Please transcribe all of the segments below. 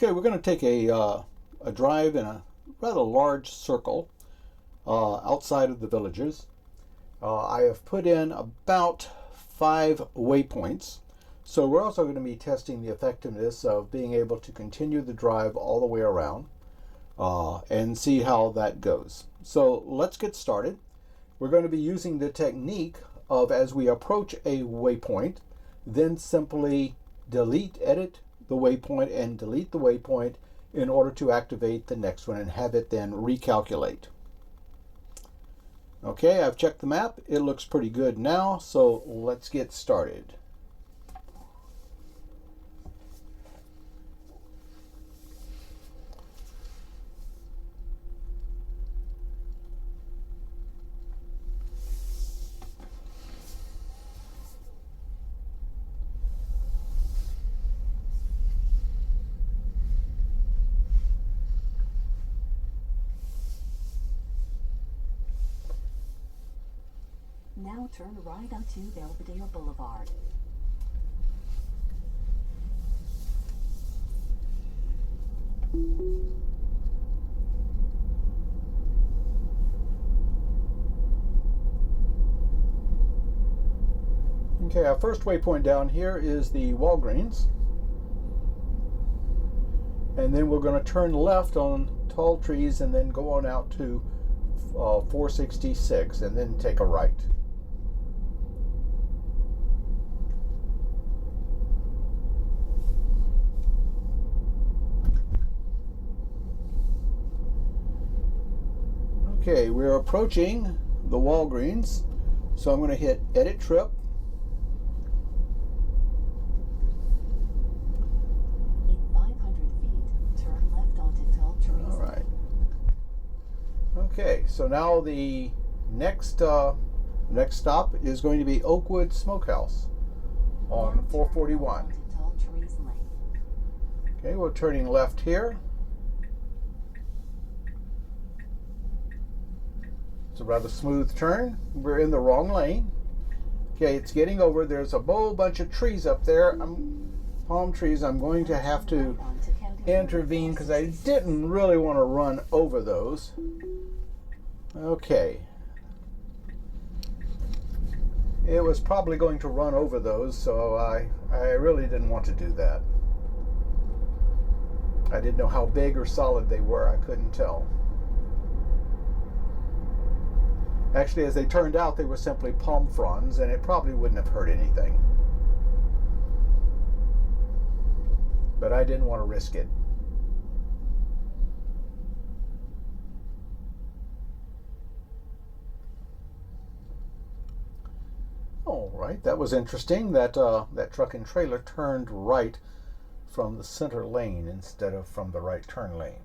Okay, we're going to take a drive in a rather large circle outside of the villages. I have put in about 5 waypoints. So we're also going to be testing the effectiveness of being able to continue the drive all the way around and see how that goes. So let's get started. We're going to be using the technique of, as we approach a waypoint, then simply edit the waypoint and delete the waypoint in order to activate the next one and have it then recalculate. Okay, I've checked the map. It looks pretty good now, so let's get started. Now turn right onto Belvedere Boulevard. Okay, our first waypoint down here is the Walgreens. And then we're going to turn left on Tall Trees and then go on out to 466 and then take a right. Okay, we're approaching the Walgreens, so I'm going to hit Edit Trip. In 500 feet, turn left onto Tall Trees. All right. Okay, so now the next stop is going to be Oakwood Smokehouse on 441. Tall Trees Lane. Okay, we're turning left here. It's a rather smooth turn. We're in the wrong lane. Okay, it's getting over. There's a whole bunch of trees up there. Palm trees. I'm going to have to intervene because I didn't really want to run over those. Okay. It was probably going to run over those, so I really didn't want to do that. I didn't know how big or solid they were. I couldn't tell. Actually, as they turned out, they were simply palm fronds, and it probably wouldn't have hurt anything. But I didn't want to risk it. All right, that was interesting. That truck and trailer turned right from the center lane instead of from the right turn lane.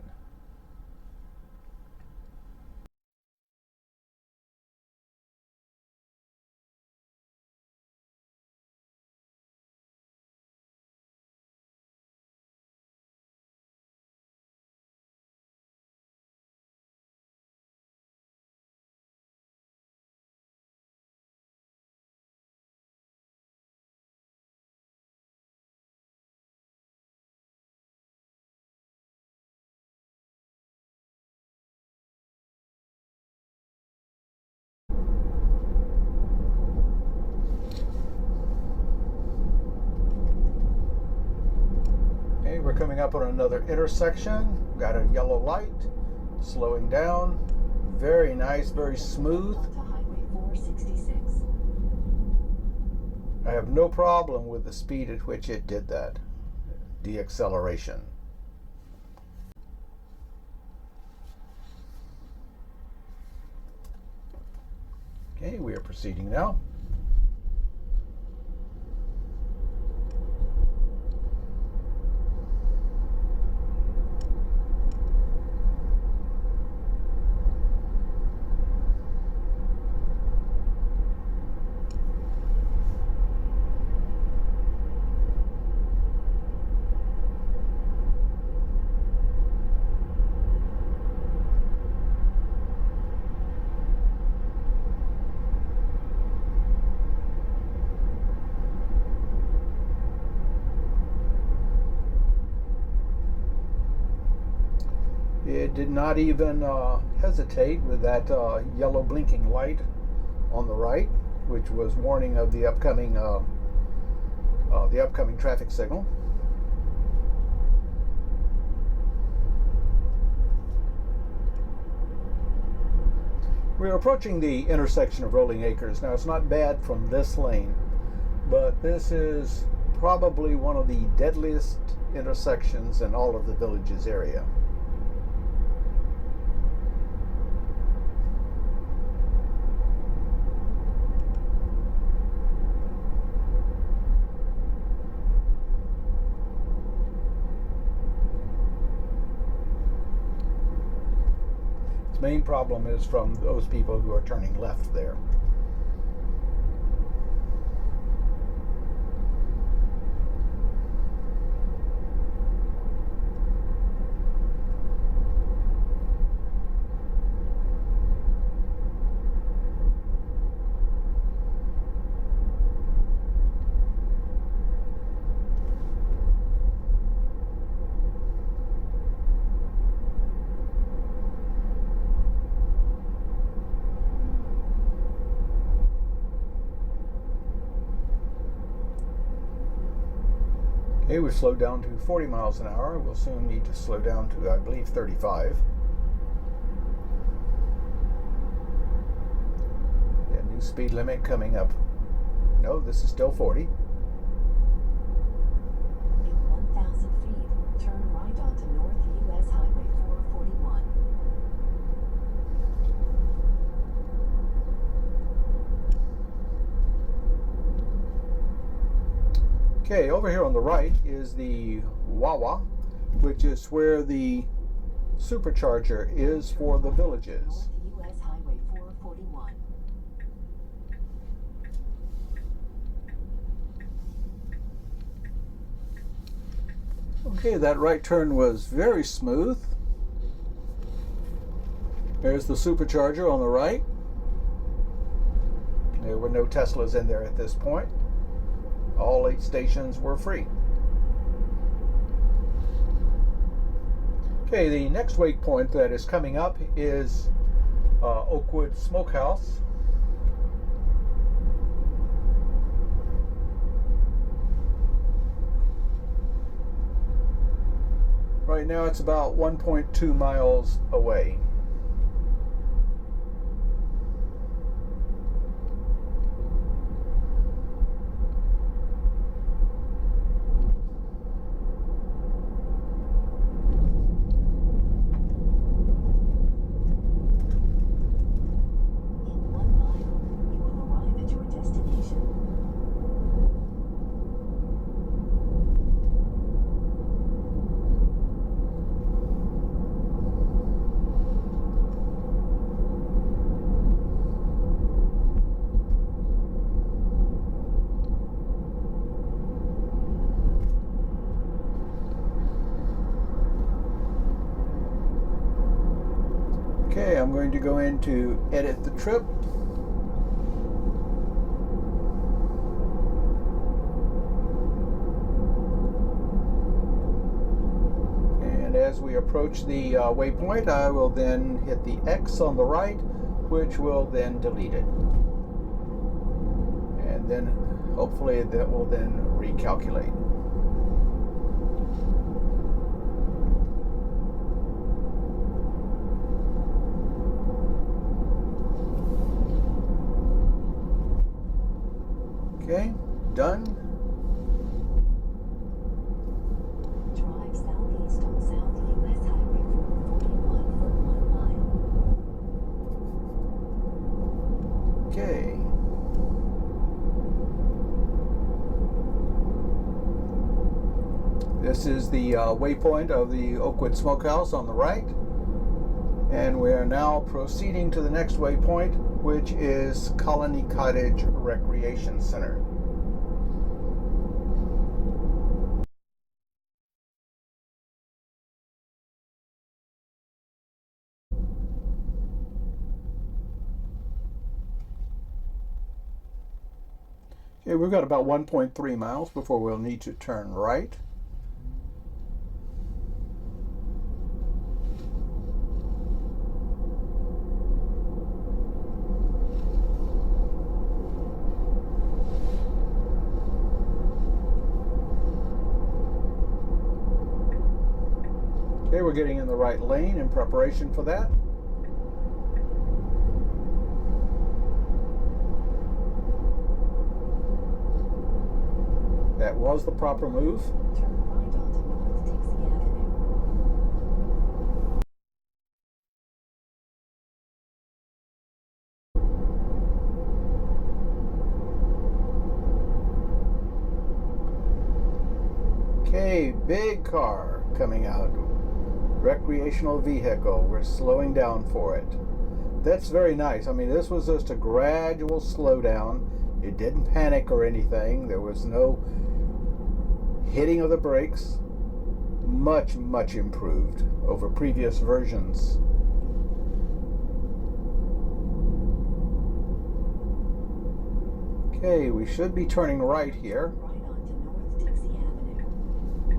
We're coming up on another intersection. Got a yellow light. Slowing down. Very nice, very smooth. Onto Highway 466. I have no problem with the speed at which it did that. Deacceleration. Okay, we are proceeding now. It did not even hesitate with that yellow blinking light on the right, which was warning of the upcoming traffic signal. We're approaching the intersection of Rolling Acres. Now, it's not bad from this lane, but this is probably one of the deadliest intersections in all of the Villages area. Its main problem is from those people who are turning left there. Okay, we've slowed down to 40 miles an hour. We'll soon need to slow down to, I believe, 35. Yeah, new speed limit coming up. No, this is still 40. In 1,000 feet, turn right onto North US Highway 441. Okay, over here on the right is the Wawa, which is where the supercharger is for the Villages. North US Highway 441. Okay, that right turn was very smooth. There's the supercharger on the right. There were no Teslas in there at this point. All 8 stations were free. Okay, the next waypoint that is coming up is Oakwood Smokehouse. Right now it's about 1.2 miles away. In 1 mile, you will arrive at your destination. Okay, I'm going to go in to edit the trip. And as we approach the waypoint, I will then hit the X on the right, which will then delete it. And then hopefully that will then recalculate. Okay, done. Drive southeast on South US Highway 441 for 1 mile. Okay. This is the waypoint of the Oakwood Smokehouse on the right. And we are now proceeding to the next waypoint, which is Colony Cottage Recreation Center. Okay, we've got about 1.3 miles before we'll need to turn right. Okay, we're getting in the right lane in preparation for that. That was the proper move. Turn right onto North Dixie Avenue. Okay, big car coming out. Recreational vehicle. We're slowing down for it. That's very nice. I mean, this was just a gradual slowdown. It didn't panic or anything. There was no hitting of the brakes. Much, much improved over previous versions. Okay, we should be turning right here. Right onto North Dixie Avenue.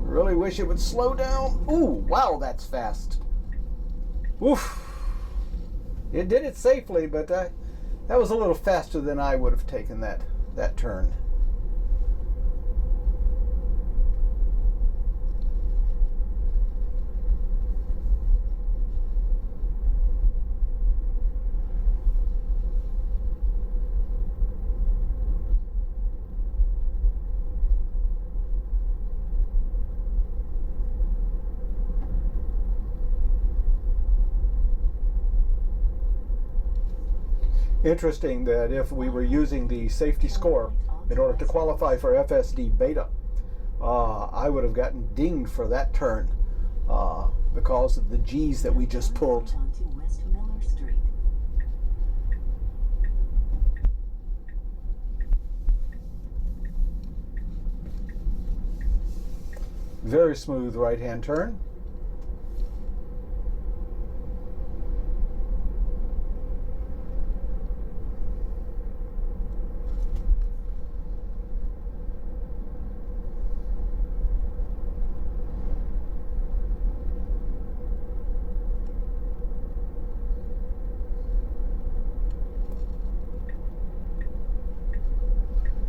Really wish it would slow down. Ooh, wow, that's fast. Oof. It did it safely, but that was a little faster than I would have taken that turn. Interesting that if we were using the safety score in order to qualify for FSD Beta, I would have gotten dinged for that turn because of the G's that we just pulled. Turn right onto West Miller Street. Very smooth right-hand turn.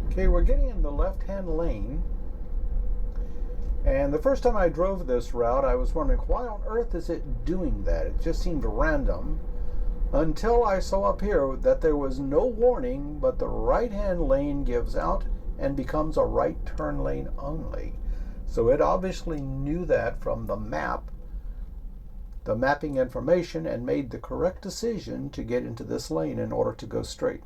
Okay, we're getting in the left-hand lane. And the first time I drove this route, I was wondering, why on earth is it doing that? It just seemed random. Until I saw up here that there was no warning, but the right-hand lane gives out and becomes a right turn lane only. So it obviously knew that from the map, the mapping information, and made the correct decision to get into this lane in order to go straight.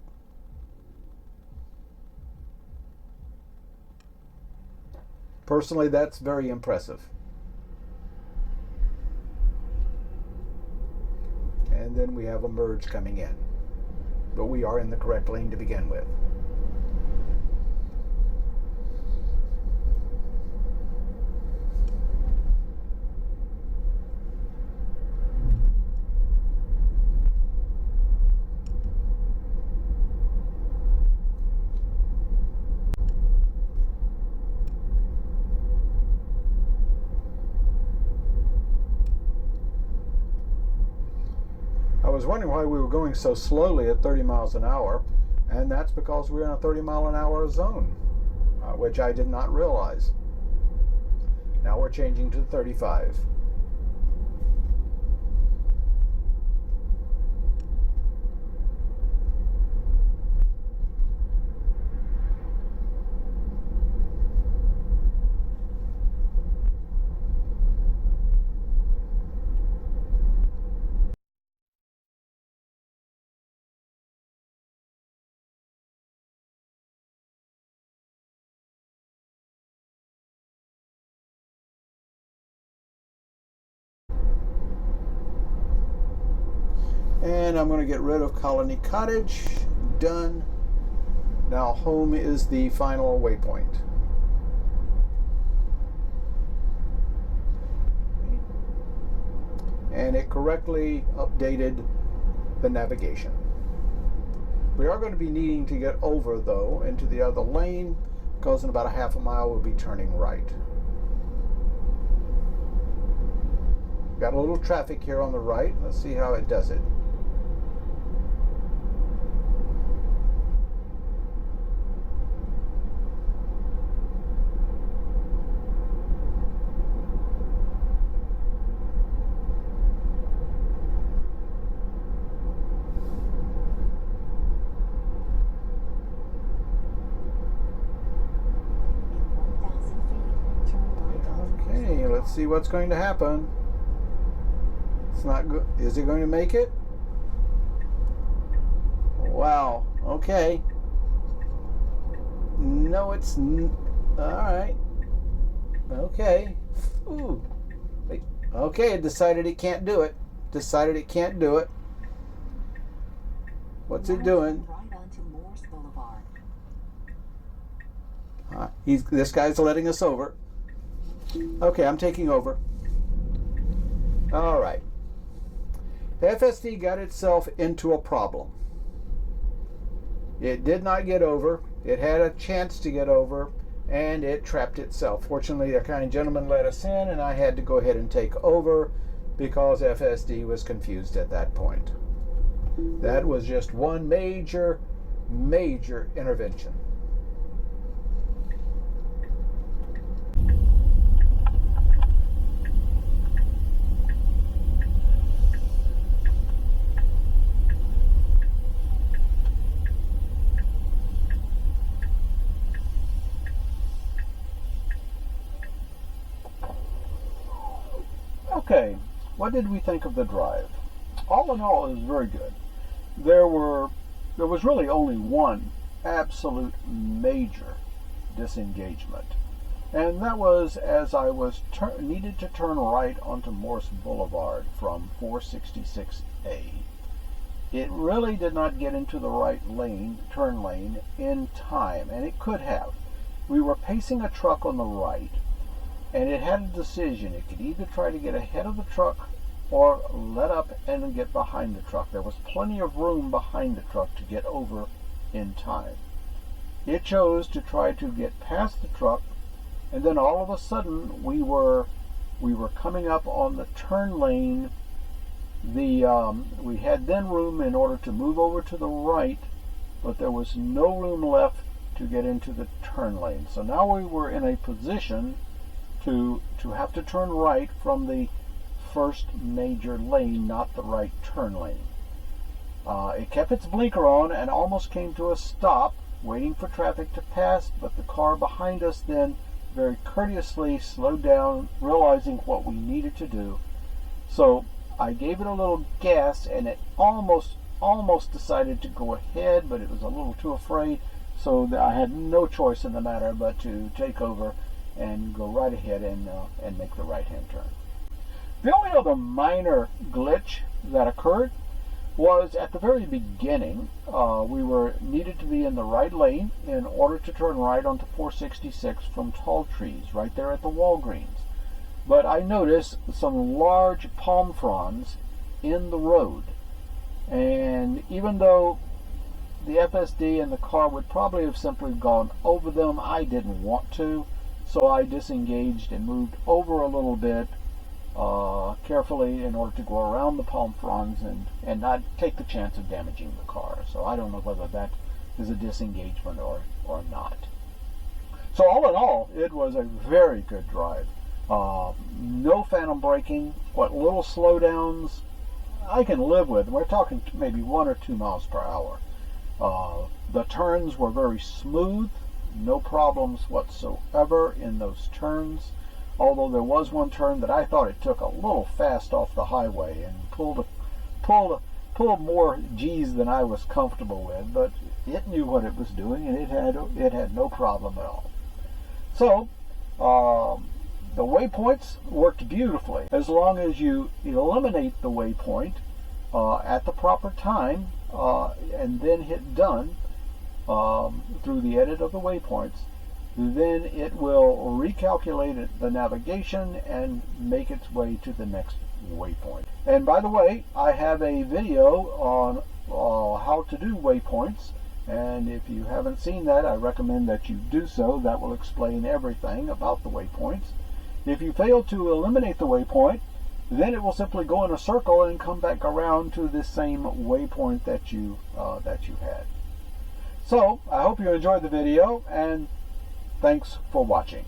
Personally, that's very impressive. And then we have a merge coming in. But we are in the correct lane to begin with. I was wondering why we were going so slowly at 30 miles an hour, and that's because we're in a 30-mile-an-hour zone, which I did not realize. Now we're changing to 35. And I'm going to get rid of Colony Cottage. Done. Now home is the final waypoint. And it correctly updated the navigation. We are going to be needing to get over, though, into the other lane, because in about a half a mile we'll be turning right. Got a little traffic here on the right. Let's see how it does it. Let's see what's going to happen. It's not good. Is it going to make it? Wow. Okay. No, it's all right. Okay. Ooh. Okay, it decided it can't do it. Decided it can't do it. What's it doing? Right onto Morse Boulevard. This guy's letting us over. Okay, I'm taking over. All right. The FSD got itself into a problem. It did not get over. It had a chance to get over, and it trapped itself. Fortunately, a kind gentleman let us in, and I had to go ahead and take over because FSD was confused at that point. That was just one major intervention. Okay, what did we think of the drive? All in all, it was very good. There was really only one absolute major disengagement, and that was as I was needed to turn right onto Morse Boulevard from 466A. It really did not get into the right lane, turn lane, in time, and it could have. We were pacing a truck on the right, and it had a decision. It could either try to get ahead of the truck or let up and get behind the truck. There was plenty of room behind the truck to get over in time. It chose to try to get past the truck, and then all of a sudden we were coming up on the turn lane. We had then room in order to move over to the right, but there was no room left to get into the turn lane. So now we were in a position to have to turn right from the first major lane, not the right turn lane. It kept its blinker on and almost came to a stop, waiting for traffic to pass, but the car behind us then very courteously slowed down, realizing what we needed to do. So I gave it a little gas, and it almost decided to go ahead, but it was a little too afraid, so that I had no choice in the matter but to take over and go right ahead and make the right-hand turn. The only other minor glitch that occurred was at the very beginning. We needed to be in the right lane in order to turn right onto 466 from Tall Trees, right there at the Walgreens. But I noticed some large palm fronds in the road, and even though the FSD and the car would probably have simply gone over them, I didn't want to, so I disengaged and moved over a little bit carefully in order to go around the palm fronds and not take the chance of damaging the car. So I don't know whether that is a disengagement or not. So all in all, it was a very good drive. No phantom braking. What little slowdowns I can live with. We're talking maybe 1 or 2 miles per hour. The turns were very smooth. No problems whatsoever in those turns. Although there was one turn that I thought it took a little fast off the highway and pulled more G's than I was comfortable with, but it knew what it was doing, and it had no problem at all. So the waypoints worked beautifully. As long as you eliminate the waypoint at the proper time and then hit done through the edit of the waypoints, then it will recalculate the navigation and make its way to the next waypoint. And by the way, I have a video on how to do waypoints, and if you haven't seen that, I recommend that you do so. That will explain everything about the waypoints. If you fail to eliminate the waypoint, then it will simply go in a circle and come back around to the same waypoint that you had. So I hope you enjoyed the video, and thanks for watching.